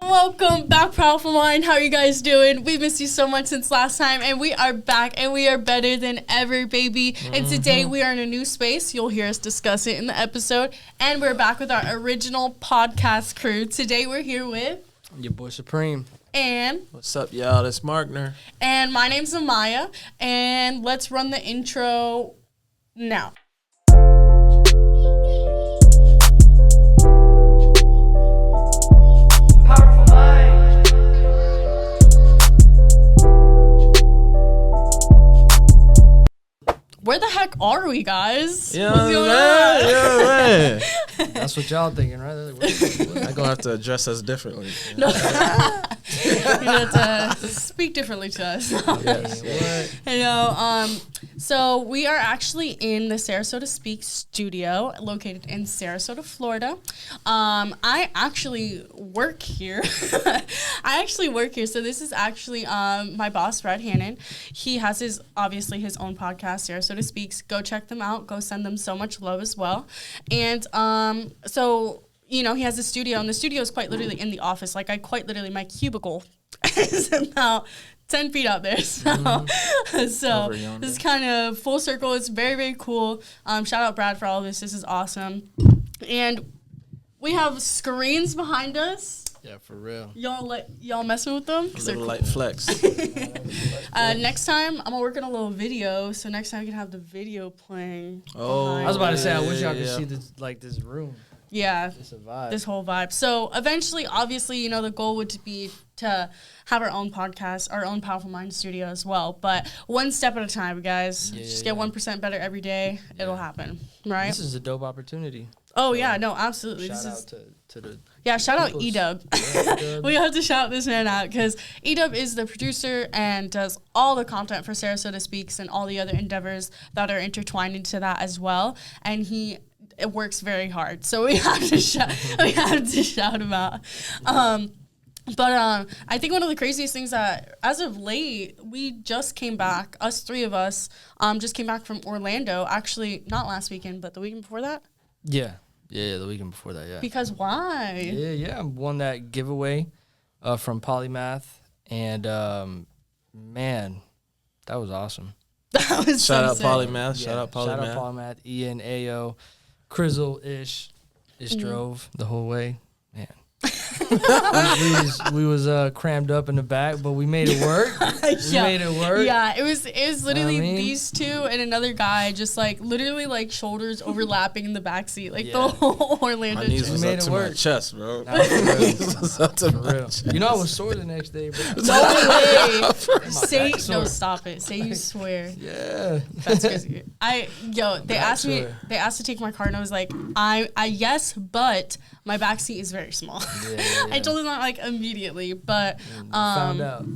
Welcome back, Powerful Mind. How are you guys doing? We missed you so much since last time, and we are back, and we are better than ever, baby. And today we are in a new space. You'll hear us discuss it in the episode. And we're back with our original podcast crew. Today we're here with... Your boy Supreme. And... What's up, y'all? It's Markner. And my name's Amaya. And let's run the intro now. Where the heck are we, guys? Yeah, man. That's what y'all thinking, right? I'm going to have to address us differently. No. You have to speak differently to us. Yes. You know, so we are actually in the Sarasota Speak studio, located in Sarasota, Florida. I actually work here. So this is actually my boss, Brad Hannon. He has his own podcast, Sarasota Speaks. Go check them out. Go send them so much love as well. And so, you know, he has a studio, and the studio is quite literally in the office. Like, my cubicle is about 10 feet out there. So this is kind of full circle. It's very, very cool. Shout out Brad for all of this. This is awesome. And we have screens behind us. Yeah, for real. Y'all messing with them? A little light flex. Next time, I'm going to work on a little video, so next time we can have the video playing. Oh, I was about to say, I wish y'all could see this room. Yeah, It's a vibe. this whole vibe. So eventually, obviously, you know, the goal would be to have our own podcast, our own Powerful Mind studio as well. But one step at a time, guys. Just get 1% better every day. Yeah. It'll happen, right? This is a dope opportunity. Oh, yeah, no, absolutely. Shout out to the... Yeah, shout out UNDERDOG. Yeah, we have to shout this man out because UNDERDOG is the producer and does all the content for Sarasota Speaks and all the other endeavors that are intertwined into that as well. And it works very hard, so we have to shout him out. But I think one of the craziest things that, as of late, we just came back. Us three of us just came back from Orlando. Actually, not last weekend, but the weekend before that. Yeah, the weekend before that, yeah. Because why? Yeah, I won that giveaway from Polymath, and man, that was awesome. That was Shout out sick. Polymath. Yeah, Shout out Polymath. Ian, Ayo, Crizzle-ish. Drove the whole way. Man. we was crammed up in the back, but we made it work. Yeah, it was literally I mean, these two and another guy just literally shoulders overlapping in the back seat, the Yeah. whole Orlando My knees trip. was made up it to my work. chest, bro. Nah, for real. Knees was up to For my real. chest. You know, I was sore the next day, bro. No way. Say back sore. no, stop it. Say you swear. Yeah. That's crazy. They asked sore. to take my car, and I was like, I yes, but my back seat is very small. Yeah. I told them that immediately, but Found out.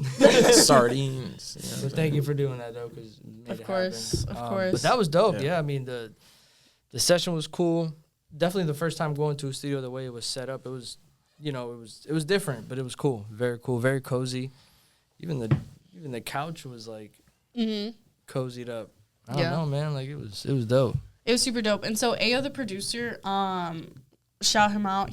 Sardines. Yeah, But thank you for doing that, though, because Of course. But that was dope. Yeah. I mean, the session was cool. Definitely the first time going to a studio, the way it was set up, it was, it was different, but it was cool. Very cool, very cozy. Even the couch was cozied up. I don't know, man. It was dope. It was super dope. And so Ayo, the producer, shout him out.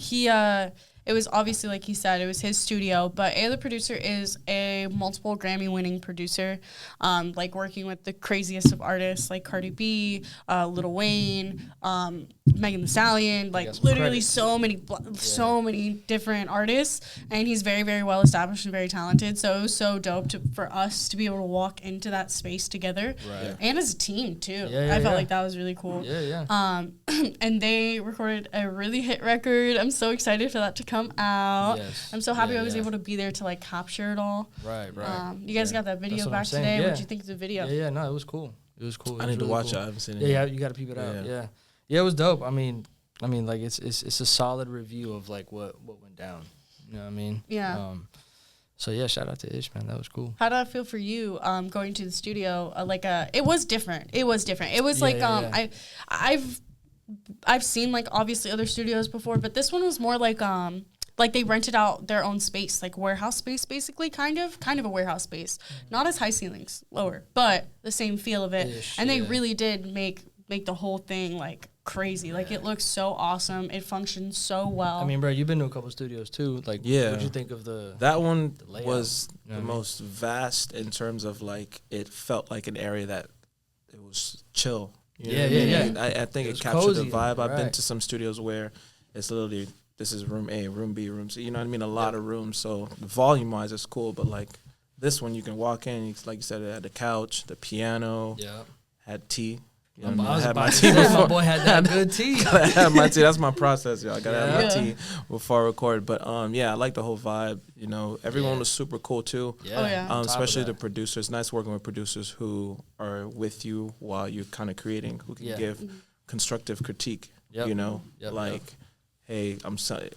It was obviously, like he said, it was his studio, but Ayo, the producer, is a multiple Grammy-winning producer, working with the craziest of artists like Cardi B, Lil Wayne, Megan Thee Stallion, literally so many different artists, and he's very, very well established and very talented. So it was so dope for us to be able to walk into that space together, Right. and as a team too. Yeah, I felt like that was really cool. Yeah. And they recorded a really hit record. I'm so excited for that to come out. Yes. I'm so happy Yeah, I was yeah. able to be there to capture it all. Right. You guys got that video That's what back I'm saying. today. Yeah. What'd you think of the video? Yeah. No, it was cool. It was cool. I need to watch it. I haven't seen it. Yeah, you got to peep it out. Yeah, it was dope. I mean, it's a solid review of what went down. You know what I mean? Yeah. So yeah, shout out to Ish, man. That was cool. How did it feel for you going to the studio? It was different. It was I've seen obviously other studios before, but this one was more they rented out their own space, warehouse space, basically, kind of a warehouse space. Not as high ceilings, lower, but the same feel of it. Ish, and they yeah. really did make the whole thing crazy. Like, it looks so awesome. It functions so well. I mean, bro, you've been to a couple studios too. Like, Yeah. what'd you think of that one layout? was You know the what I mean? most vast in terms of like it felt like an area that it was chill. You know Yeah, what yeah, I mean? yeah. And I think It it was captured cozy, the vibe. I've been right. to some studios where it's literally this is room A, room B, room C. You know what I mean? A lot of rooms. So volume wise, it's cool. But like this one, you can walk in. Like you said, it had the couch, the piano, Yeah. had tea. You I know what I was had about my to tea say, my before. boy had that good tea. I had my tea. That's my process, yo. I gotta have my Yeah. tea before I record. But yeah, I like the whole vibe. You know, everyone Yeah. was super cool too. Oh, yeah. on top of Especially the that. producers. Nice working with producers who are with you while you're kind of creating, who can Yeah. give constructive critique. Yep. You know, Yep, like, hey,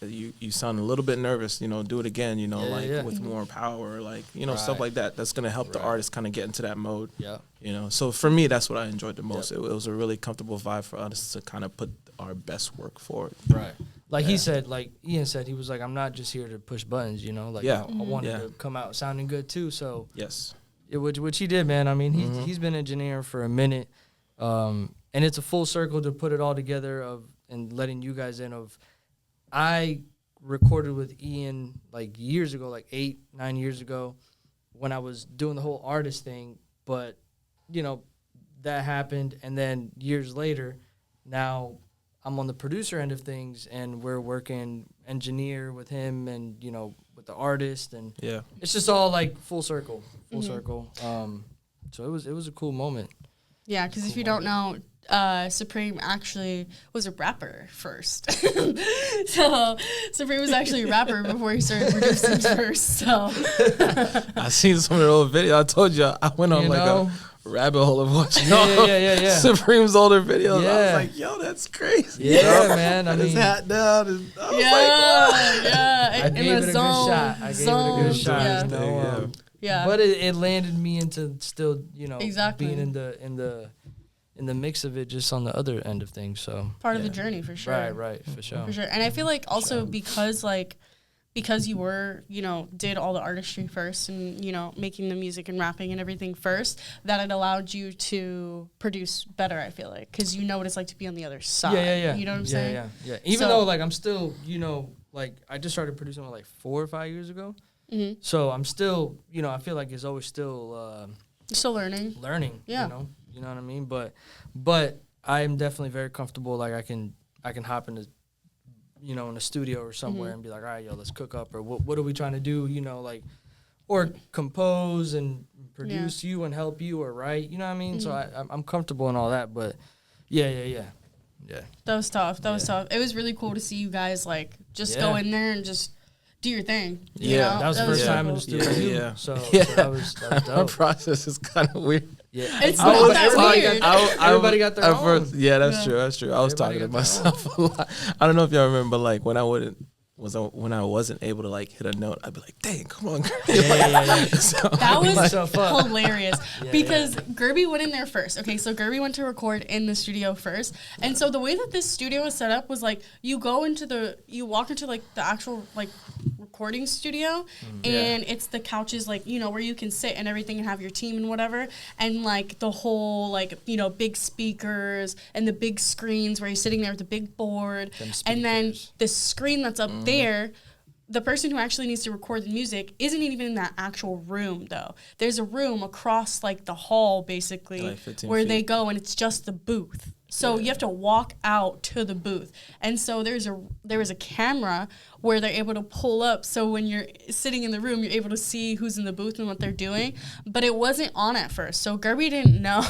you sound a little bit nervous. You know, do it again. You know, Yeah, like yeah. with more power, like stuff Right. like that. That's gonna help the Right. artist kind of get into that mode. Yeah. You know, so for me, that's what I enjoyed the most. Yep. It was a really comfortable vibe for us to kind of put our best work forward. Right. Like he Yeah. said, like Ian said, he was like, I'm not just here to push buttons, like Yeah. I wanted Yeah. to come out sounding good too. So Yes. which he did, man. I mean, Mhm. he's been engineering for a minute, and it's a full circle to put it all together and letting you guys in. I recorded with Ian like years ago, like 8-9 years ago, when I was doing the whole artist thing. But that happened, and then years later, now I'm on the producer end of things, and we're working engineer with him, and with the artist, and Yeah. it's just all like full circle. Mm-hmm. So it was a cool moment. Yeah, because if you don't know, Supreme actually was a rapper first. So Supreme was actually a rapper before he started producing first. So I seen some of the old video. I told you I went on You like know? a rabbit hole of watching Yeah. Supreme's older videos. I was Yeah. like, yo, that's crazy. Yeah, man. I Had his mean, hat down. And I was yeah, like, yeah, I in gave the it a good zone, shot. I gave it a zone, good shot. Yeah, Yeah. yeah. But it landed me into still, Exactly. being in the mix of it, just on the other end of things. So Part of the Yeah. journey for sure. right, for sure. For sure. And I feel like also because you were, did all the artistry first and, making the music and rapping and everything first, that it allowed you to produce better, I feel like. Because you know what it's like to be on the other side. Yeah. You know what I'm saying? Yeah. Even So- though, like, I'm still, like, I just started producing, like, 4 or 5 years ago. Mm-hmm. So I'm still, I feel like it's always still Still learning. learning. Yeah. You know what I mean. But I'm definitely very comfortable. Like I can hop into, in a studio or somewhere Mm-hmm. and be like, all right, yo, let's cook up, or what are we trying to do? Like, or compose and produce you and help you or write. You know what I mean? So I'm comfortable in all that. But yeah. That was tough. That was tough. It was really cool to see you guys, like, just go Yeah. in there and just do your thing. you Yeah. know? That was the first Yeah. time in the studio. Yeah, too. yeah. So Yeah. that was Our dope. process is kind of weird. Yeah. It's I not was- that I- weird. Everybody got their at own. first- yeah, that's Yeah. true. That's true. I was Everybody talking to got their myself a lot. I don't know if y'all remember, like when I wasn't able to like hit a note, I'd be like, "Dang, come on, girl." Yeah. So That I'd be was like, myself up. hilarious Yeah, because Gerby went in there first. Okay, so Gerby went to record in the studio first. And so the way that this studio was set up was like you walk into like the actual like recording studio and it's the couches like, where you can sit and everything and have your team and whatever. And like the whole like, big speakers and the big screens where you're sitting there with the big board. Them And then speakers. the screen that's up there, the person who actually needs to record the music isn't even in that actual room, though. There's a room across, like, the hall, basically, Like 15 where they feet. go, and it's just the booth. So you have to walk out to the booth. And so there was a camera where they're able to pull up. So when you're sitting in the room, you're able to see who's in the booth and what they're doing. But it wasn't on at first. So Gerby didn't know.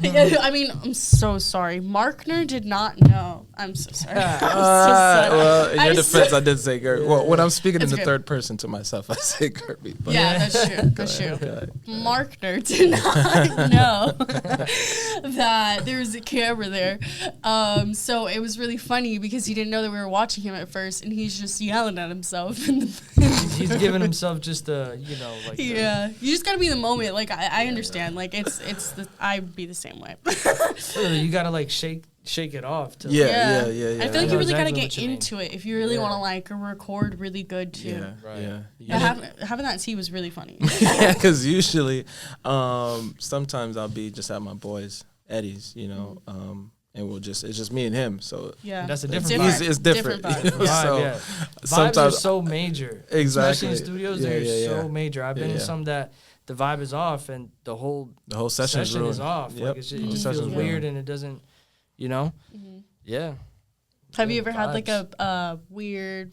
I mean, I'm so sorry. Markner did not know. I'm so sorry. I'm so sorry. well, in your I'm defense, so- I did say Gerby. Well, when I'm speaking in It's the good. third person to myself, I say Gerby. But Yeah, that's true. That's true. Go ahead. Markner did not know that there was a camera there. So it was really funny because he didn't know that we were watching him at first, and he's just yelling at himself. In the He's giving himself just a, like. yeah, you just gotta be in the moment. Like I understand. Like it's I'd be the same way. You gotta like shake it off. To, Yeah. I feel I like know you really exactly gotta what get you mean. into it if you really Yeah. want to like record really good too. Yeah, Right. yeah. But having that tea was really funny. Yeah, because usually, sometimes I'll be just at my boys Eddie's, and it's just me and him. So Yeah, That's a different it's different. vibe. You know, Vibe, so yeah. Vibes are sometimes so major. Exactly. Especially in studios, Yeah, they're yeah, so yeah. major. I've been in Yeah. some that the vibe is off and the whole session is ruined. off. Yep. Like it The just session's feels ruined. weird and it doesn't, you know? Yeah. Have you Yeah, ever had like vibes. a weird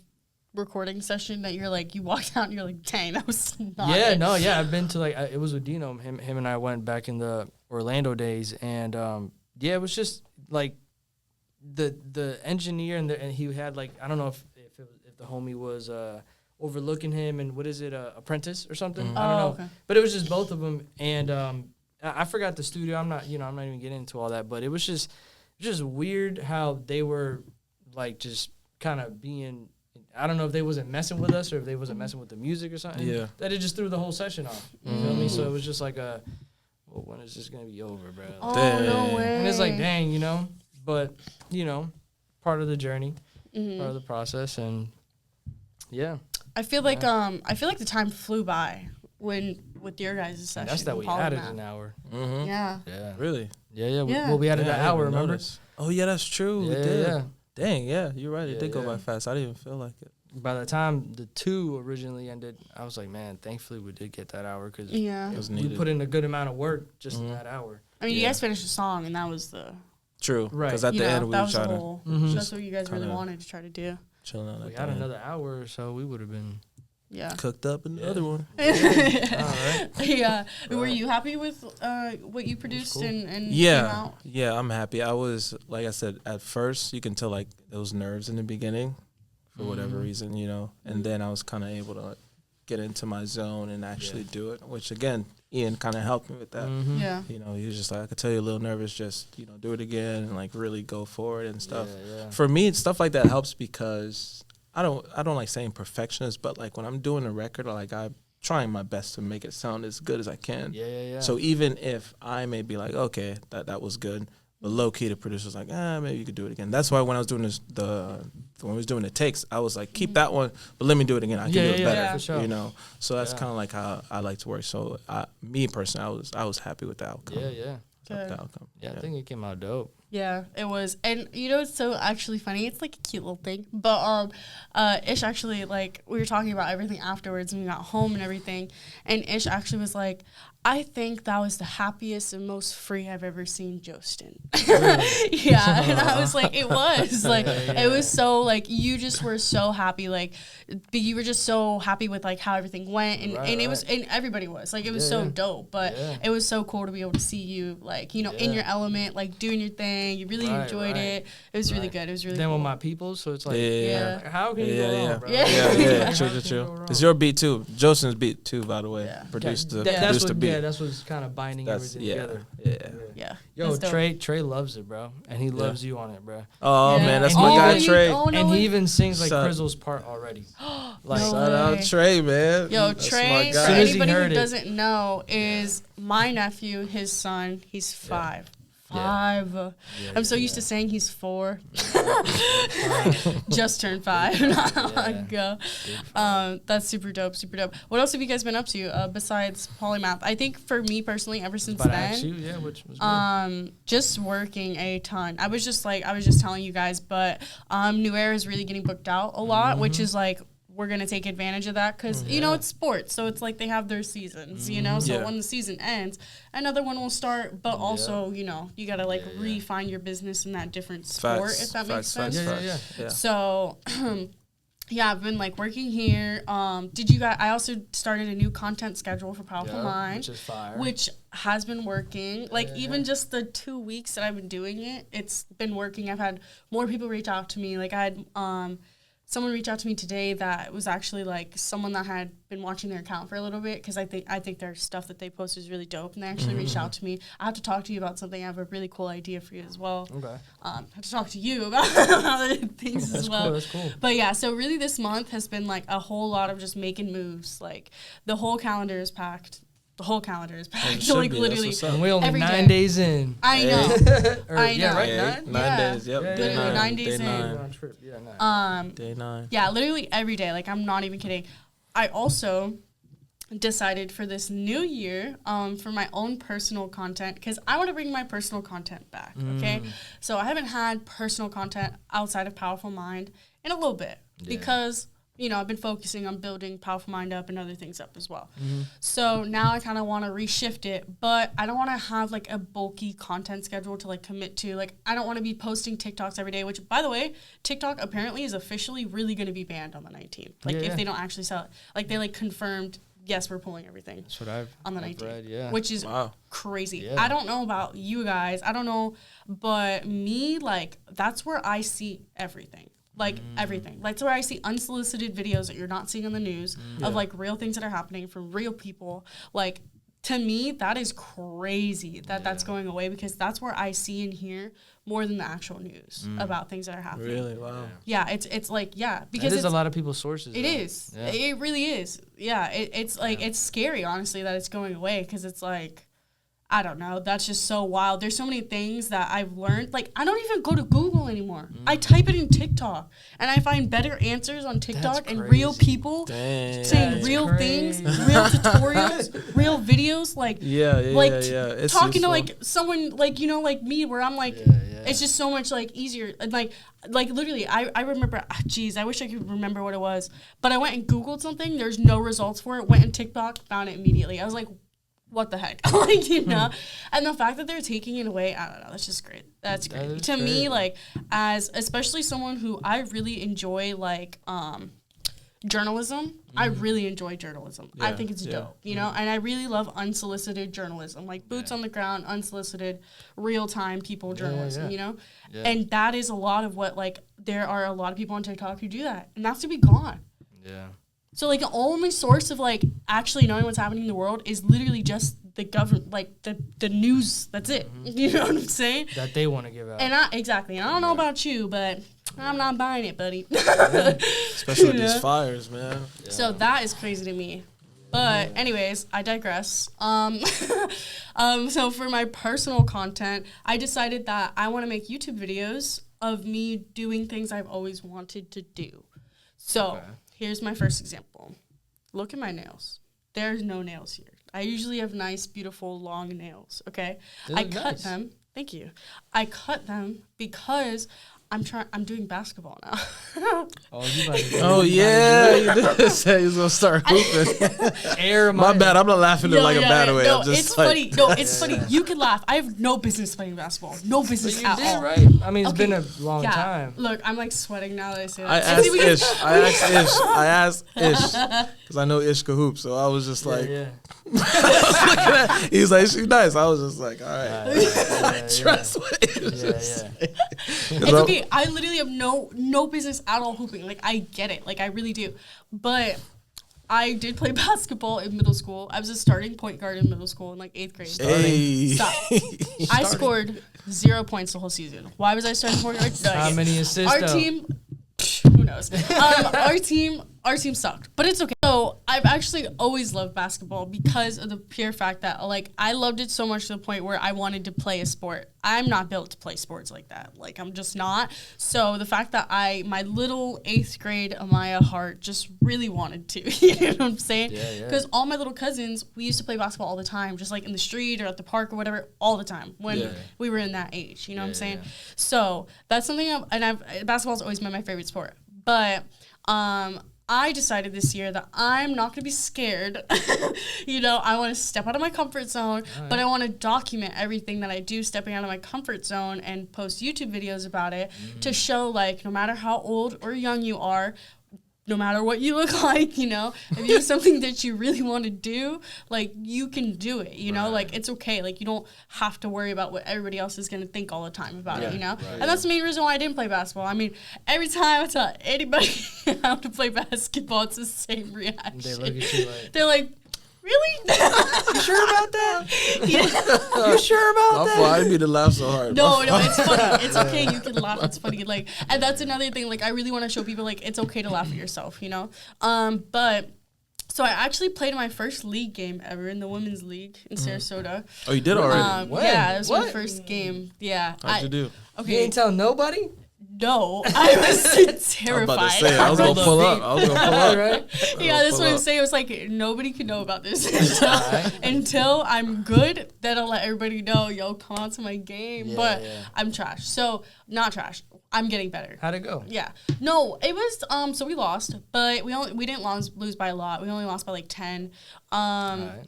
recording session that you're like, you walked out and you're like, dang, that was not Yeah, it. no, yeah. I've been to like, it was with Dino. Him and I went back in the Orlando days. And yeah, it was just like the engineer and he had like, I don't know if the homie was overlooking him and what is it, apprentice or something? I don't know. Okay. But it was just both of them. And I forgot the studio. I'm not even getting into all that. But it was just weird how they were like just kind of being, I don't know if they wasn't messing with us or if they wasn't messing with the music or something. Yeah. That it just threw the whole session off. You feel me? So it was just like well, when is this going to be over, bro? Oh, Dang. no way. And it's like, dang, but, part of the journey, Mm-hmm. part of the process. And yeah, I feel like the time flew by with your guys' session. that's that we Polymath. added an hour. Mm-hmm. Yeah. Yeah. Really? Yeah. Yeah. Well, we added Damn, an I didn't hour, even remember? notice. Oh yeah, that's true. We Yeah, did. yeah. Dang, yeah, you're right. It Yeah, did go yeah. by fast. I didn't even feel like it. By the time the 2 originally ended, I was like, man, thankfully we did get that hour because Yeah. It was we needed. put in a good amount of work just in Mhm. that hour. I mean, you Yeah. guys finished the song, and that was the True. Right. Because at the end we that were was the trying to whole. Mhm. That's what you guys really kinda- wanted to try to do. chill out. If At we the had end. another hour or so, we would have been Yeah. Cooked up in the Yeah. other one. all right. Yeah. Were Right. you happy with what you produced cool. and came Yeah, out? yeah, I'm happy. I was, like I said, at first you can tell like those nerves in the beginning for whatever Mhm. reason, and then I was kind of able to get into my zone and actually Yeah. do it, which again, Ian kind of helped me with that. Mhm. Yeah. He was just like, I could tell you're a little nervous, just, do it again and like really go for it and stuff. Yeah. For me, stuff like that helps because I don't like saying perfectionist, but like when I'm doing a record, like I'm trying my best to make it sound as good as I can. Yeah. So even if I may be like, okay, that was good, but low key the producer's like, maybe you could do it again. That's why when I was doing when we was doing the takes, I was like, keep that one, but let me do it again. I can do it better. yeah, for sure. So that's Yeah. kind of like how I like to work. So me personally, I was happy with the outcome. Yeah. Good. The outcome. Yeah, I think it came out dope. Yeah, it was. And it's so actually funny. It's like a cute little thing. But Ish actually, like, we were talking about everything afterwards and we got home and everything. And Ish actually was like, I think that was the happiest and most free I've ever seen Jostin. Yeah, and I was like, it was. Like, it was so, like, you just were so happy. Like, you were just so happy with, like, how everything went. And, Right, and it right. was, and everybody was. Like, it was Yeah, so yeah. dope. But Yeah. it was so cool to be able to see you, like, in Yeah. your element, like, doing your thing. You really Right, enjoyed right. it. It was really Right. good. It was really Then cool. with my people, so it's like, Yeah. like, how can you Yeah, go yeah. wrong, bro? Yeah. Yeah, How true. can you go wrong? It's your beat too. Josephn's beat too, by the way. Yeah. Produced the That's produced the what, beat. yeah, that's what's kind of binding That's everything together. yeah. Yeah. Yo, That's dope. Trey loves it, bro, and he loves you on it, bro. Oh Yeah. man, that's And my he guy even- Trey. Oh, no And way. he even sings like Sup? Crizzle's part already. Like, No Shout out way. Trey, man. Yo, That's Trey, my for guy. soon as he anybody who heard it. doesn't know, is my nephew, his son. He's 5. 5. I'm so used to saying he's 4. Just turned 5 not long ago. That's super dope, super dope. What else have you guys been up to besides Polymath? I think for me personally, ever since But I asked then, you, which was good. just working a ton. I was just telling you guys, but New Era is really getting booked out a lot, which is like, we're going to take advantage of that because, it's sports. So it's like they have their seasons, So Yeah. when the season ends, another one will start. But also, you got to refine your business in that different sport, if that makes sense. Yeah. So, yeah, I've been working here. I also started a new content schedule for Powerful Mind, which is fire. which has been working. Even just the 2 weeks that I've been doing it, it's been working. I've had more people reach out to me. I had someone reached out to me today that was actually someone that had been watching their account for a little bit because I think their stuff that they post is really dope, and they actually reached out to me. I have to talk to you about something. I have a really cool idea for you as well. Okay. I have to talk to you about other things as well. That's cool. But yeah, so really this month has been a whole lot of just making moves. The whole calendar is packed. The whole calendar is packed. It should be. That's Literally. what's up. And we only Every 9 day. days in. I know. Or, I yeah, know. right? Yeah, 9? 9 Yeah. days. Yep. Yeah, Day yeah. 9. 9 days Day in. 9. On trip. Yeah, 9. Day 9. Yeah, literally every day. I'm not even kidding. I also decided for this new year, for my own personal content, because I want to bring my personal content back, okay? So I haven't had personal content outside of Powerful Mind in a little bit because, you know, I've been focusing on building Powerful Mind up and other things up as well. So now I kind of want to reshift it, but I don't want to have, like, a bulky content schedule to, like, commit to. Like, I don't want to be posting TikToks every day, which, by the way, TikTok apparently is officially really going to be banned on the 19th. Like, if they don't actually sell it. Like, they, like, confirmed, yes, we're pulling everything. That's what I've on the 19th, read, which is crazy. Yeah. I don't know about you guys. I don't know, but me, like, that's where I see everything. Like, everything. Like, that's where I see unsolicited videos that you're not seeing on the news of, like, real things that are happening from real people. Like, to me, that is crazy that that's going away, because that's where I see and hear more than the actual news about things that are happening. Really? Wow. Yeah, it's like, because there's a lot of people's sources. It is. Yeah. It really is. Yeah, it's like, it's scary, honestly, that it's going away, because it's like, I don't know. That's just so wild. There's so many things that I've learned. Like, I don't even go to Google anymore. I type it in TikTok, and I find better answers on TikTok and real people saying real things, real tutorials, real videos. Like, It's talking to, like, someone, like, you know, like me, where I'm like, it's just so much, like, easier. And, like literally, I remember, I wish I could remember what it was. But I went and Googled something. There's no results for it. Went in TikTok, found it immediately. I was like, what the heck? Like, you know? And the fact that they're taking it away, I don't know, that's just great. That's great. To me, like, as especially someone who I really enjoy, like, journalism. I really enjoy journalism. I think it's dope, you know? And I really love unsolicited journalism, like boots on the ground, unsolicited, real-time people journalism, you know? Yeah. And that is a lot of what, like, there are a lot of people on TikTok who do that. And that's to be gone. Yeah. So, like, the only source of, like, actually knowing what's happening in the world is literally just the government, like, the news. That's it. You know what I'm saying? That they want to give out. And exactly. And I don't know about you, but I'm not buying it, buddy. Especially with these fires, man. Yeah. So that is crazy to me. But anyways, I digress. So for my personal content, I decided that I want to make YouTube videos of me doing things I've always wanted to do. So here's my first example. Look at my nails. There's no nails here. I usually have nice, beautiful, long nails, okay? I cut them. Thank you. I cut them because I'm doing basketball now. You did say you was gonna start hooping. My bad. I'm not laughing in like a bad way. No, I'm just it's funny. No, it's funny. You can laugh. I have no business playing basketball. No business at all. Right? I mean, it's been a long time. Look, I'm like sweating now that I say that. I asked Ish because I know Ish can hoop, so I was just like, I was looking at. He's like, she's nice. I was just like, all right, trust what Ish is saying. It's okay. I literally have no business at all hooping. Like, I get it. Like, I really do. But I did play basketball in middle school. I was a starting point guard in middle school in, like, 8th grade. Stop. I scored 0 points the whole season. Why was I starting point guard? How many assists? Our team, who knows? Our team sucked, but it's okay. So I've actually always loved basketball because of the pure fact that, like, I loved it so much to the point where I wanted to play a sport. I'm not built to play sports like that. Like, I'm just not. So the fact that my little 8th grade Amaya heart just really wanted to, you know what I'm saying? Because all my little cousins, we used to play basketball all the time, just like in the street or at the park or whatever, all the time when we were in that age, you know what I'm saying? So that's something, basketball's always been my favorite sport. But, I decided this year that I'm not going to be scared. You know, I want to step out of my comfort zone, but I want to document everything that I do stepping out of my comfort zone and post YouTube videos about it to show, like, no matter how old or young you are, no matter what you look like, you know, if you have something that you really want to do, like, you can do it, you know, like, it's okay. Like, you don't have to worry about what everybody else is going to think all the time about it, you know? And that's the main reason why I didn't play basketball. I mean, every time I tell anybody how to play basketball, it's the same reaction. They look at you like... They're like, really? You sure about that? You sure about that? I didn't mean to laugh so hard. No, it's funny. It's okay. You can laugh. It's funny. Like, and that's another thing. Like, I really want to show people, like, it's okay to laugh at yourself, you know? But, so I actually played my first league game ever in the women's league in Sarasota. Oh, you did already? Yeah, it was my first game. Yeah. How'd you do? Okay. You ain't tell nobody? No, I was terrified. I was about to say, I was going to pull up. Right? Yeah, that's what I'm saying. It was like, nobody can know about this until I'm good. Then I'll let everybody know, yo, come on to my game. Yeah, but yeah. I'm trash. So, not trash. I'm getting better. How'd it go? Yeah. No, it was, so we lost, but we didn't lose by a lot. We only lost by like 10. Right.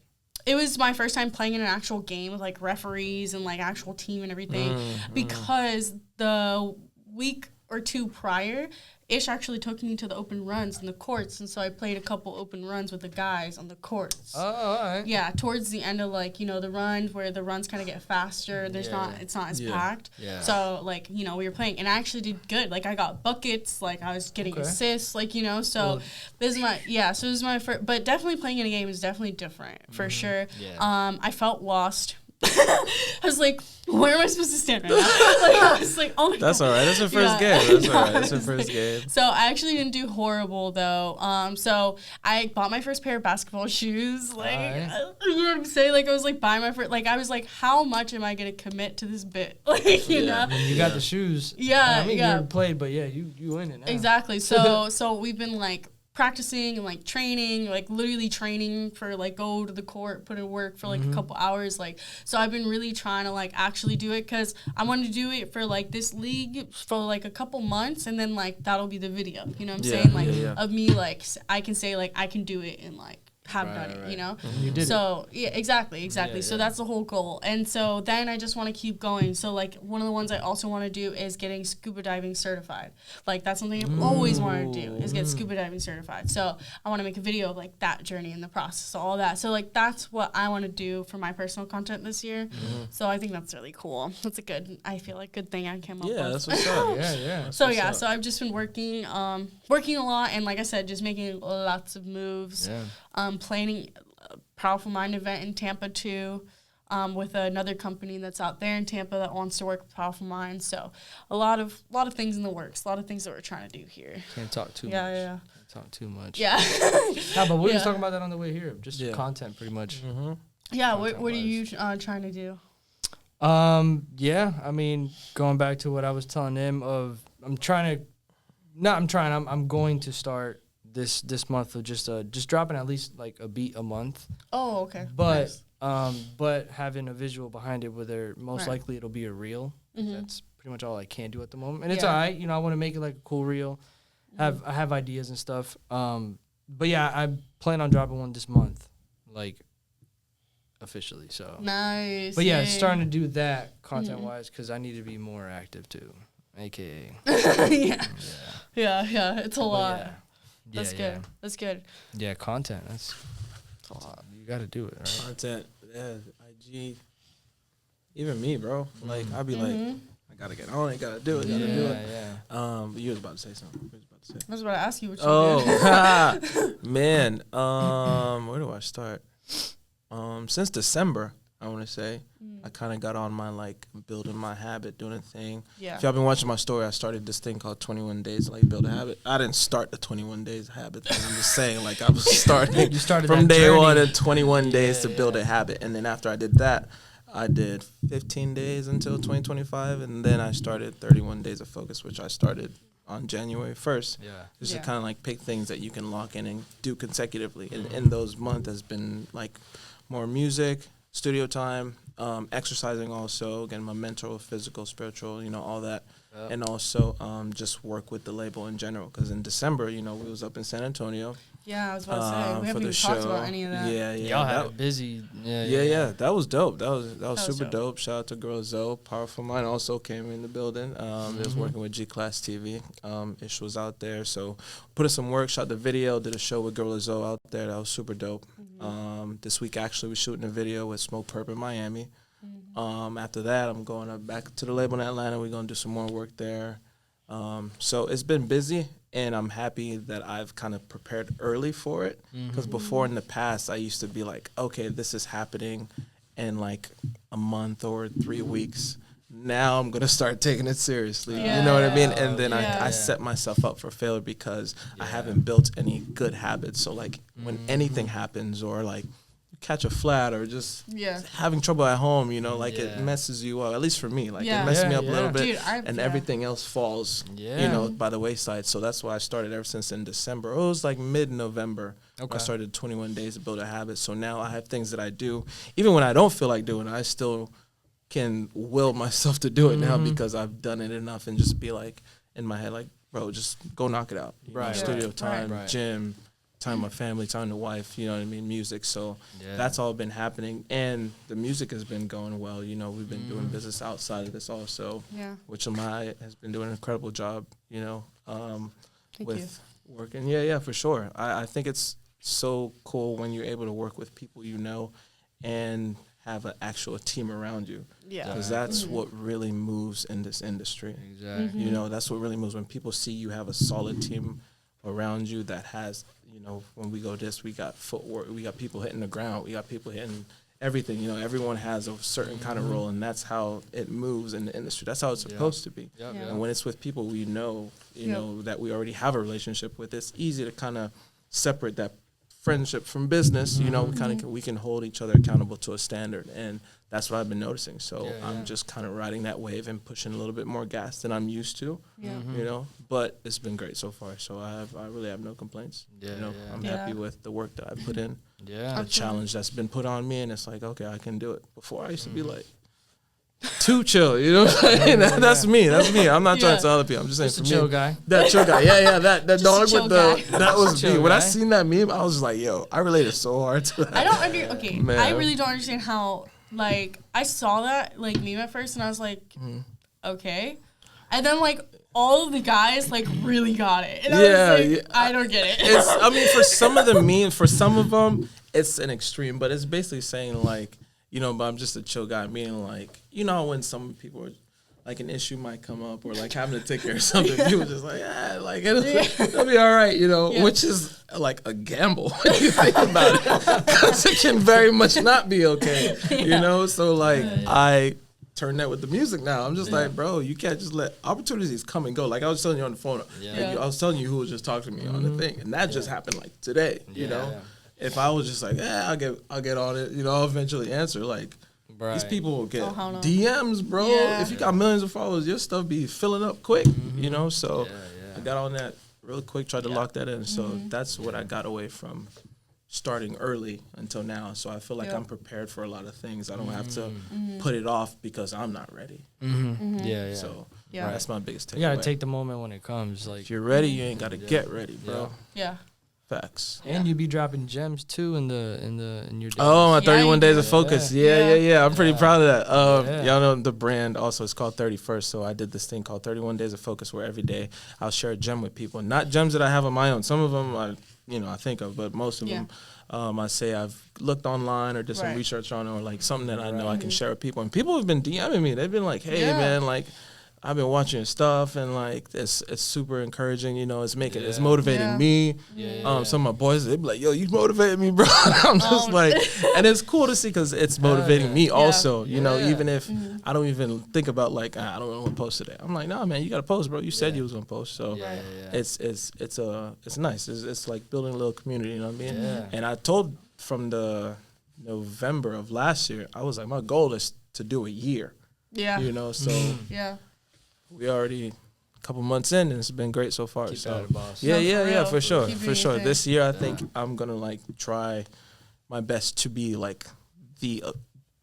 It was my first time playing in an actual game with like referees and like actual team and everything because the week or two prior, Ish actually took me to the open runs in the courts, and so I played a couple open runs with the guys on the courts. Oh, all right. Yeah, towards the end of like, the runs where the runs kind of get faster. It's not as packed. Yeah. So like, we were playing, and I actually did good. Like I got buckets, like I was getting assists, like, so Well, this is my first, but definitely playing in a game is definitely different for sure. Yeah. I felt lost. I was like, where am I supposed to stand right now? Like, I was like, oh my That's God. all right. That's her first game. That's all right. That's her first game. So I actually didn't do horrible though. So I bought my first pair of basketball shoes. Like, you know what I'm saying? Like I was like buying my first. Like I was like, how much am I gonna commit to this bit? Like you know. When you got the shoes. Yeah. I mean, you already played, but yeah, you in it now. Exactly. So we've been like practicing and like training, like literally training for like go to the court, put in work for like a couple hours. Like, so I've been really trying to like actually do it because I wanted to do it for like this league for like a couple months, and then like that'll be the video. You know what I'm saying? Like of me, like I can say like I can do it and like have done it, you know? You did so, yeah, exactly. Yeah, So that's the whole goal. And so then I just want to keep going. So, like, one of the ones I also want to do is getting scuba diving certified. Like, that's something I've always wanted to do, is get scuba diving certified. So I want to make a video of, like, that journey and the process, all that. So, like, that's what I want to do for my personal content this year. So I think that's really cool. That's a good, I feel like, good thing I came up with. Yeah, that's what's up. Yeah. So yeah, so I've just been working a lot, and like I said, just making lots of moves. Yeah. Planning a Powerful Mind event in Tampa too, with another company that's out there in Tampa that wants to work with Powerful Mind. So a lot of things in the works, a lot of things that we're trying to do here. Can't talk too much. Yeah. Can't talk too much. Yeah. No, but we were just talking about that on the way here. Just content, pretty much. Yeah. What are you trying to do? Yeah. I mean, going back to what I was telling them I'm going to start this month of just dropping at least like a beat a month. Oh, okay. But nice. But having a visual behind it, where most likely it'll be a reel. That's pretty much all I can do at the moment, and it's all right. I want to make it like a cool reel. I have ideas and stuff. But yeah, I plan on dropping one this month, like officially. So nice. But yeah, starting to do that content wise because I need to be more active too, aka. Yeah. It's a lot. Yeah. That's good. That's good. Yeah, content. That's a lot. You got to do it, right? Content, IG, even me, bro. Like I'd be like, I gotta get on it, gotta do it, gotta do it. Yeah. You was about to say something. I was about to ask you what you did. Man. Where do I start? Since December, I want to say I kind of got on my like building my habit, doing a thing. Yeah. If y'all been watching my story, I started this thing called 21 Days to like build a habit. I didn't start the 21 Days habit thing. I'm just saying like I was starting You started from that day journey. one at 21 days to build a habit, and then after I did that, I did 15 days until 2025, and then I started 31 Days of Focus, which I started on January 1st. Yeah. Just to kind of like pick things that you can lock in and do consecutively. And in those months has been like more music, studio time, exercising also, getting my mental, physical, spiritual, all that. Yep. And also just work with the label in general. Because in December, we was up in San Antonio. Yeah, I was about to say, we haven't even talked about any of that. Yeah. Y'all had it busy. Yeah. That was dope. That was super dope. dope. Shout out to Girl Zoe. Powerful Mind also came in the building. It was working with G-Class TV. Ish was out there. So put in some work, shot the video, did a show with Girl Zoe out there. That was super dope. This week, actually, we're shooting a video with Smoke Perp in Miami. After that, I'm going back to the label in Atlanta. We're going to do some more work there. So it's been busy, and I'm happy that I've kind of prepared early for it. Because before in the past, I used to be like, okay, this is happening in like a month or 3 weeks. Now I'm going to start taking it seriously. Yeah. You know what I mean? And then Yeah. I set myself up for failure because I haven't built any good habits. So like when anything happens or like catch a flat or just having trouble at home, you know, like it messes you up. At least for me, like it messes me up a little bit, and everything else falls, you know, by the wayside. So that's why I started ever since in December. It was like mid-November. I started 21 days to build a habit. So now I have things that I do, even when I don't feel like doing it, I still can will myself to do it now because I've done it enough and just be like in my head, like, bro, just go knock it out. Right. Studio time, gym, time with my family, time to wife, you know what I mean, music. So that's all been happening. And the music has been going well. You know, we've been doing business outside of this also, which Amaya has been doing an incredible job, you know, with working. Yeah, for sure. I think it's so cool when you're able to work with people you know and have an actual team around you. Yeah. Because that's what really moves in this industry. Exactly. You know, that's what really moves when people see you have a solid team around you that has, you know, when we go we got footwork, we got people hitting the ground, we got people hitting everything, you know, everyone has a certain kind of role, and that's how it moves in the industry. That's how it's supposed to be. And when it's with people we know, you know, that we already have a relationship with, it's easy to kind of separate that friendship from business. You know, we can hold each other accountable to a standard, and that's what I've been noticing. So I'm just kind of riding that wave and pushing a little bit more gas than I'm used to. You know, but it's been great so far. So I really have no complaints. You know, I'm happy with the work that I put in. The challenge that's been put on me, and it's like, okay, I can do it. Before I used to be like too chill, you know what I'm saying? That's me. I'm not trying to tell other people. I'm just saying just for a me. chill guy. That chill guy. Yeah. That dog with that was me. When guy. I seen that meme, I was just like, yo, I related so hard to that. I really don't understand how, like, I saw that, like, meme at first, and I was like, okay. And then, like, all of the guys, like, really got it. And I was like, I don't get it. I mean, for some of the memes, for some of them, it's an extreme, but it's basically saying, like, you know, but I'm just a chill guy, meaning, like, you know, when some people are, like, an issue might come up or, like, having to take care of something, people just like, like, it'll be all right, you know, which is, like, a gamble when you think about it, because it can very much not be okay, you know? So, like, I turn that with the music now. I'm just like, bro, you can't just let opportunities come and go. Like, I was telling you on the phone, I was telling you who was just talking to me on the thing, and that just happened, like, today, you know? If I was just like, I'll get on it, you know, I'll eventually answer. Like, these people will get DMs, bro. If you got millions of followers, your stuff be filling up quick, you know? So I got on that real quick, tried to lock that in. So that's what I got away from starting early until now. So I feel like I'm prepared for a lot of things. I don't have to put it off because I'm not ready. So that's my biggest takeaway. You gotta take the moment when it comes. Like, if you're ready, you ain't gotta get ready, bro. Facts. And you be dropping gems too in your days. Oh, my 31 days of focus. Yeah. I'm pretty proud of that. Y'all know the brand also is called 31st. So I did this thing called 31 Days of Focus, where every day I'll share a gem with people. Not gems that I have on my own. Some of them I think of, but most of them I say I've looked online or did some research on, or like something that I know I can share with people. And people have been DMing me. They've been like, hey man, like, I've been watching your stuff, and like it's super encouraging, you know. It's motivating me. Some of my boys, they be like, "Yo, you motivated me, bro." I'm just like, and it's cool to see because it's motivating me also. You know, even if I don't even think about like I don't want to post today. I'm like, nah, man, you gotta post, bro. You said you was gonna post, so it's nice. It's like building a little community. You know what I mean? And I told from the November of last year, I was like, my goal is to do a year. You know, so we already a couple months in, and it's been great so far. Keep so that, boss. Yeah, for sure. This year, I think I'm gonna like try my best to be like the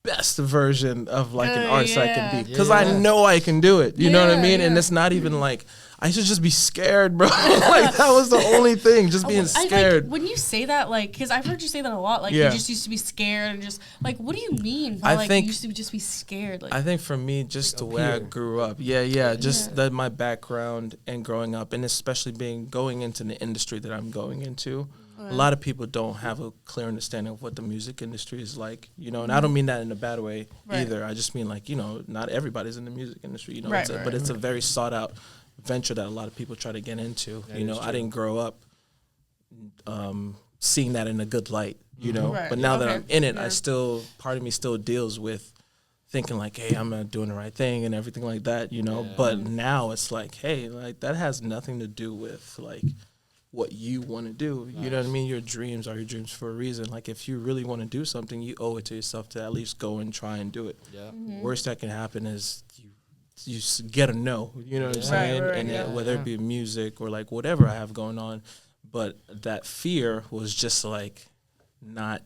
best version of like an artist I can be, because I know I can do it. You know what I mean? And it's not even like I should just be scared, bro. Like that was the only thing, just being scared. When you say that, like, because I've heard you say that a lot, like you just used to be scared, and just like, what do you mean by like you used to just be scared? Like, I think for me, just the way I grew up, just that my background and growing up, and especially going into the industry that I'm going into. A lot of people don't have a clear understanding of what the music industry is like, you know, and I don't mean that in a bad way either. I just mean like, you know, not everybody's in the music industry, you know, but it's a very sought out venture that a lot of people try to get into. You know, I didn't grow up seeing that in a good light, you know, but now that I'm in it, part of me still deals with thinking like, hey, I'm not doing the right thing and everything like that, you know, but now it's like, hey, like that has nothing to do with like what you want to do. You know what I mean? Your dreams are your dreams for a reason. Like, if you really want to do something, you owe it to yourself to at least go and try and do it. Yeah. Worst that can happen is you get a no. You know what I'm saying? And whether it be music or like whatever I have going on, but that fear was just like not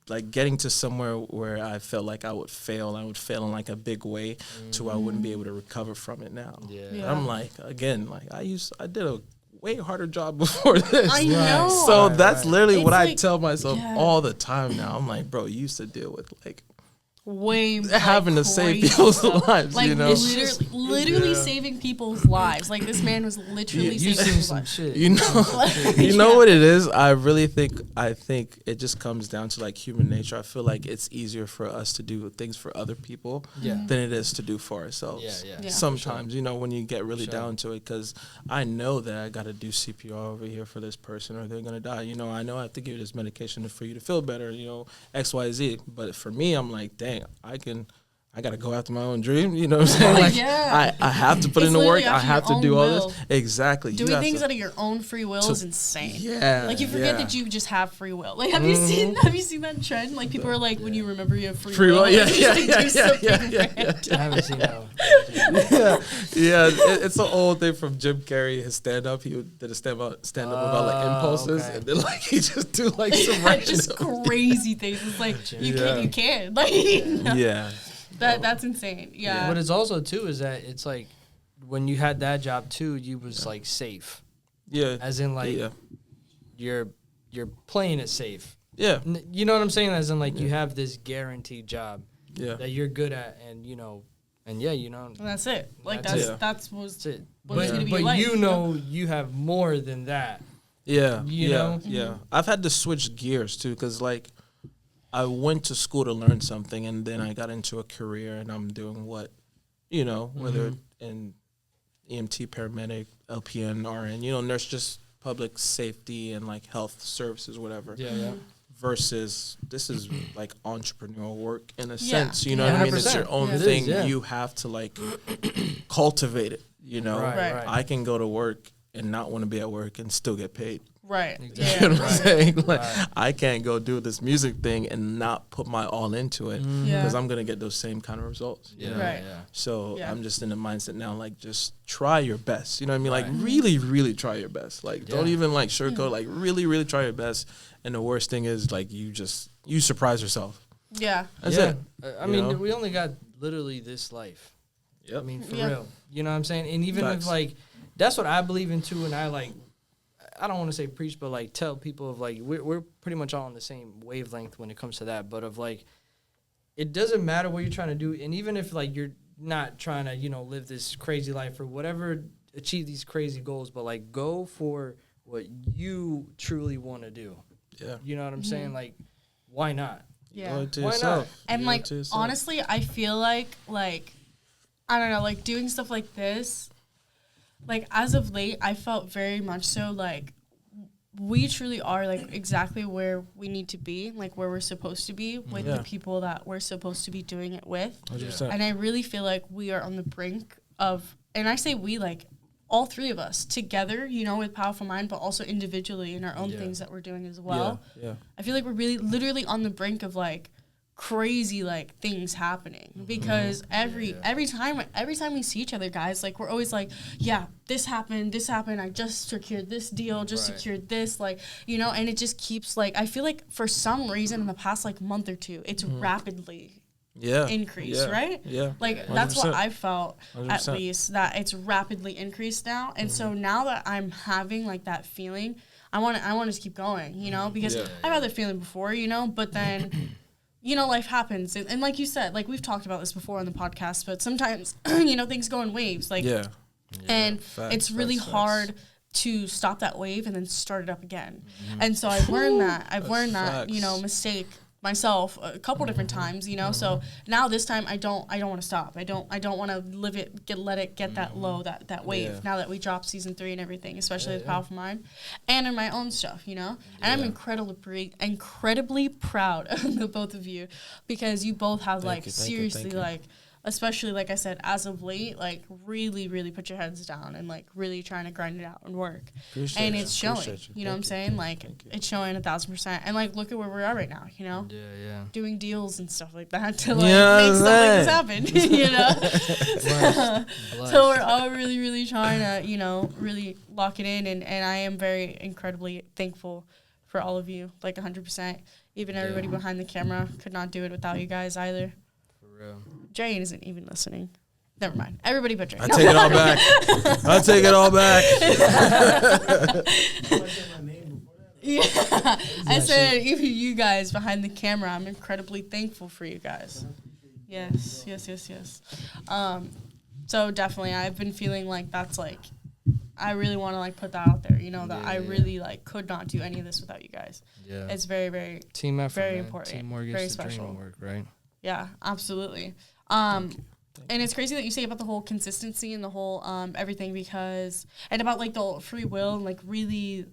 like getting to somewhere where I felt like I would fail. I would fail in like a big way to where I wouldn't be able to recover from it now. And I'm like, again, like I did a way harder job before this. I know. So that's literally It's what I like- tell myself all the time now. I'm like, bro, you used to deal with like way having to save crazy people's stuff. lives, Like you know? literally saving people's lives. Like this man was literally You've saving seen people's some lives. shit. You know, you know what it is? I think it just comes down to like human nature. I feel like it's easier for us to do things for other people than it is to do for ourselves. Yeah. Sometimes, you know, when you get really Sure. down to it, because I know that I got to do CPR over here for this person or they're going to die. You know, I know I have to give you this medication for you to feel better, you know, X, Y, Z. But for me, I'm like, dang, I got to go after my own dream. You know what I'm saying? Like, I have to put in the work. I have to do all this. Exactly. Doing things out of your own free will is insane. Yeah. Like you forget that you just have free will. Like have you seen that trend? Like people are like, when you remember you have free will. Yeah, like, yeah, you yeah, do something yeah. I haven't seen that one. It's an old thing from Jim Carrey. His stand up, he did a stand up about like impulses, and then like he just do like some just crazy things. It's like you can't. Like yeah. That's insane. Yeah. But it's also too is that it's like when you had that job too, you was like safe. Yeah. As in like you're playing it safe. Yeah. You know what I'm saying? As in like you have this guaranteed job that you're good at, and you know, and you know, And that's it. Like That's that's it. what's it. what's gonna be But life, you know you have more than that. Yeah. You know? Yeah. I've had to switch gears too, because like I went to school to learn something, and then I got into a career, and I'm doing what, you know, whether in EMT, paramedic, LPN, RN, you know, nurse, just public safety and like health services, whatever. Yeah. Versus this is like entrepreneurial work in a sense, you know what I mean? It's 100%. your own It thing. is, You have to like cultivate it, you know? Right. I can go to work and not want to be at work and still get paid. Right. Exactly. You know what I'm saying? Like, I can't go do this music thing and not put my all into it because I'm gonna get those same kind of results. You know? Right. So I'm just in the mindset now, like just try your best. You know what I mean? Like really, really try your best. Like don't even like sugarcoat. Like really, really try your best. And the worst thing is like you surprise yourself. Yeah. That's it. I mean, we only got literally this life. Yep. I mean, for real. You know what I'm saying? And even if like that's what I believe in too, and I don't want to say preach, but like tell people of like we're pretty much all on the same wavelength when it comes to that. But of like, it doesn't matter what you're trying to do, and even if like you're not trying to live this crazy life or whatever, achieve these crazy goals, but like go for what you truly want to do. Yeah. You know what I'm saying? Like, why not? Yeah. Go to Why yourself. not? And Go like to yourself. honestly, I feel like I don't know, like doing stuff like this, like as of late, I felt very much so like we truly are like exactly where we need to be, like where we're supposed to be with the people that we're supposed to be doing it with. 100%. And I really feel like we are on the brink of, and I say we, like all three of us together, with Powerful Mind, but also individually in our own things that we're doing as well. Yeah. I feel like we're really literally on the brink of like crazy like things happening because every time we see each other, guys, like we're always like, yeah, this happened, I just secured this deal, secured this, like, and it just keeps like, I feel like for some reason in the past like month or two, it's rapidly increased, right? Yeah. Like 100%. that's what I felt 100%. at least, that it's rapidly increased now. And so now that I'm having like that feeling, I want to just keep going, because I've had that feeling before, but then life happens. And like you said, like we've talked about this before on the podcast, but sometimes, things go in waves. Like, and Facts, it's really facts. hard to stop that wave and then start it up again. And so I've learned that, mistake myself a couple different times, so now this time I don't want to stop. I don't want to let it get that low, that wave now that we dropped season 3 and everything, especially with Powerful Mind and in my own stuff, and I'm incredibly proud of the both of you because you both have seriously like especially like I said, as of late, like really, really put your heads down and like really trying to grind it out and work. And it's showing. You know what I'm saying? Like it's showing 1,000%. And like look at where we are right now. You know, doing deals and stuff like that to like make stuff like this happen. You know, so we're all really, really trying to really lock it in. And I am very incredibly thankful for all of you, like 100%. Even everybody behind the camera could not do it without you guys either. For real. Jane isn't even listening. Never mind. Everybody but Jane. I take it all back. I take it all back. Yeah. I said, even you guys behind the camera, I'm incredibly thankful for you guys. Yes. So definitely, I've been feeling like that's like, I really want to like put that out there, that I really like could not do any of this without you guys. Yeah. It's very, very team effort, very man. important. Teamwork very is the special. dream work, right? Yeah, absolutely. And it's crazy that you say about the whole consistency and the whole everything and about like the free will and like really,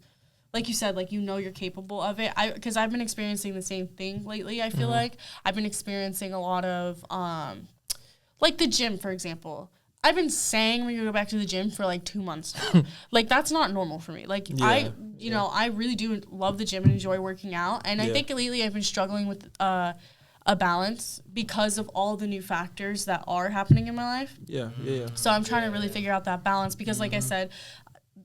like you said, like you're capable of it. Because I've been experiencing the same thing lately. I feel like I've been experiencing a lot of like the gym, for example. I've been saying we're gonna go back to the gym for like 2 months now. Like that's not normal for me. Like I really do love the gym and enjoy working out. And I think lately I've been struggling with a balance because of all the new factors that are happening in my life. Yeah. So I'm trying to really figure out that balance because like I said,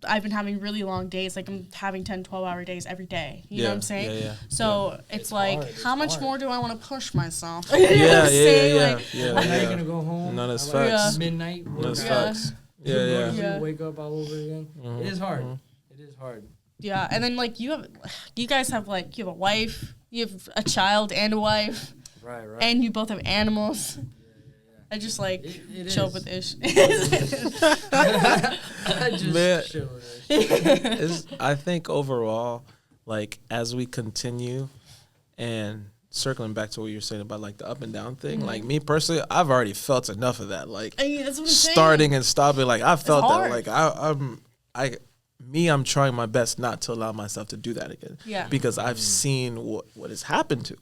I've been having really long days. Like I'm having 10, 12-hour days every day. You know what I'm saying? Yeah. So it's like, hard. How much more do I want to push myself? Yeah. When are you gonna go home? None of facts. Midnight. None of facts. Yeah. Wake up all over again. It is hard. It is hard. Yeah, and then like you guys have like you have a wife, you have a child and a wife. Right. And you both have animals. I just like chill with Ish. I think overall, like as we continue and circling back to what you're saying about like the up and down thing, like me personally, I've already felt enough of that. Like that's what I'm starting saying. And stopping, like I felt that. Like I'm trying my best not to allow myself to do that again. Yeah. Because I've seen what has happened to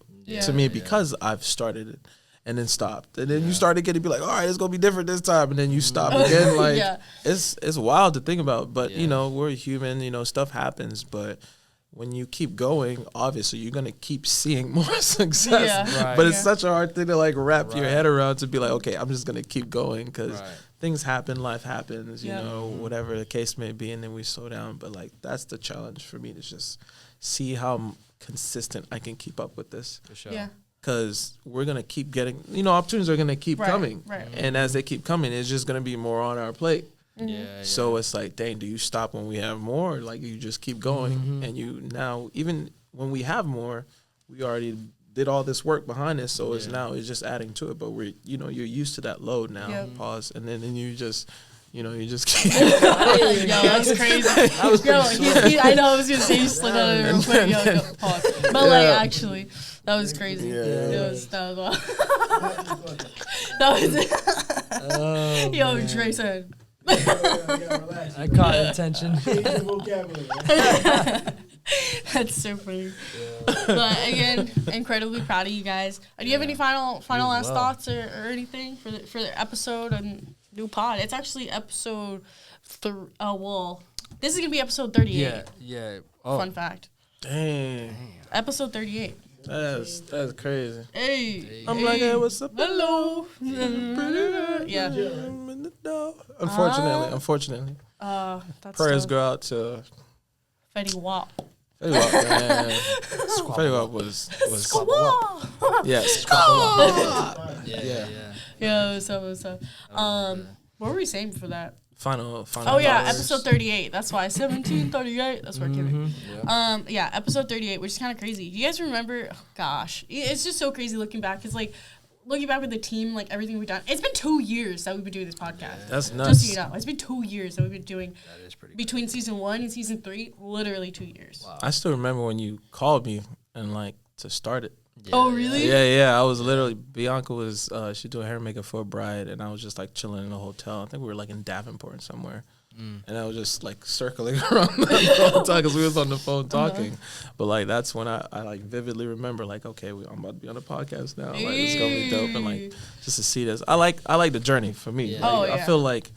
me because I've started it. And then stopped, and then you start again to be like, all right, it's gonna be different this time, and then you stop again. Like it's wild to think about, but we're human. Stuff happens, but when you keep going, obviously you're gonna keep seeing more success. Yeah. Right. But it's such a hard thing to like wrap your head around to be like, okay, I'm just gonna keep going because things happen, life happens, whatever the case may be, and then we slow down. But like that's the challenge for me to just see how consistent I can keep up with this. For sure. Yeah. Because we're going to keep getting, opportunities are going to keep coming. Right. And as they keep coming, it's just going to be more on our plate. So it's like, dang, do you stop when we have more? Like, you just keep going. And you now, even when we have more, we already did all this work behind it. So it's just adding to it. But we're, you're used to that load now. Yep. Pause. And then you just... you just keep. Yo, that's crazy. That was I know I was gonna say you slid on it real quick. Yo, pause. But like, actually, that was crazy. That was. Yo, Dre said. I caught attention. That's so funny. But again, incredibly proud of you guys. Do you have any final last thoughts or anything for the episode and new pod? It's actually episode this is gonna be episode 38. Yeah. Fun fact. Dang. Episode 38. That's crazy. Hey. I'm like, hey, what's up? Hello. Yeah. Unfortunately. That's prayers go out to Fetty Wap. Fetty Wap, man. Fetty Wap was Squaw. Yes. Yeah. So. What were we saying before that? Final. Oh yeah, episode 38. That's why 1738. That's where it came in. Yeah, episode 38, which is kind of crazy. Do you guys remember? Oh, gosh, it's just so crazy looking back. Cause like looking back with the team, like everything we've done. It's been 2 years that we've been doing this podcast. That's nuts. Just so you know, it's been 2 years that we've been doing. That is pretty between season 1 and season 3. Literally 2 years. Wow. I still remember when you called me and like to start it. Yeah, oh really? Yeah. I was literally Bianca was she doing hair and makeup for a bride, and I was just like chilling in a hotel. I think we were like in Davenport somewhere. And I was just like circling around the whole time because we was on the phone talking. But like that's when I like vividly remember like, okay, I'm about to be on a podcast now. Like it's gonna be dope, and like just to see this. I like the journey for me. Yeah. Like, I feel like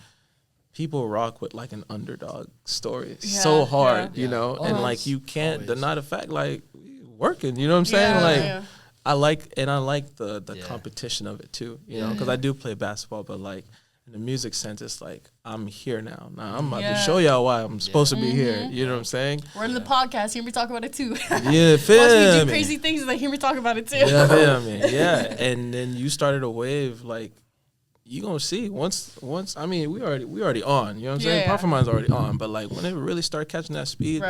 people rock with like an underdog story so hard, you know, and like you can't deny the fact like working. You know what I'm saying? Like I like the competition of it too. You know, because I do play basketball, but like. In the music sense, it's like, I'm here now. Now, I'm about to show y'all why I'm supposed to be here. You know what I'm saying? We're in the podcast. Hear me talk about it, too. Yeah, feel Watch me do me. crazy things and then hear me talk about it, too. Yeah, feel me. Yeah, and then you started a wave, like, you gonna see once I mean we already on, you know what I'm saying? Profit Mind's already on, but like when it really start catching that speed,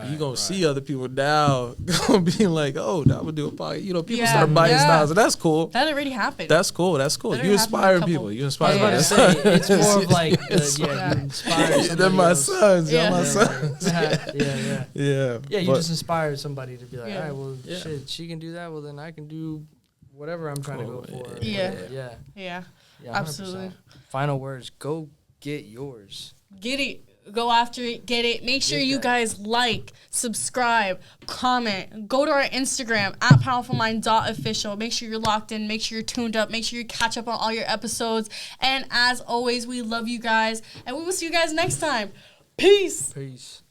you gonna see other people now gonna be like, oh, that would do a podcast. You know, people start buying styles, and that's cool. That already happened. That's cool. You inspiring people. You inspire I was about to say, it's more of like you inspire somebody they're my else. sons. Y'all my sons. Yeah, you just inspired somebody to be like, all right, well, shit, she can do that. Well, then I can do whatever I'm trying to go for. Yeah. Yeah, absolutely. 100%. Final words. Go get yours. Get it. Go after it. Get it. Make sure you guys like, subscribe, comment. Go to our Instagram at powerfulmind.official. Make sure you're locked in. Make sure you're tuned up. Make sure you catch up on all your episodes. And as always, we love you guys. And we will see you guys next time. Peace. Peace.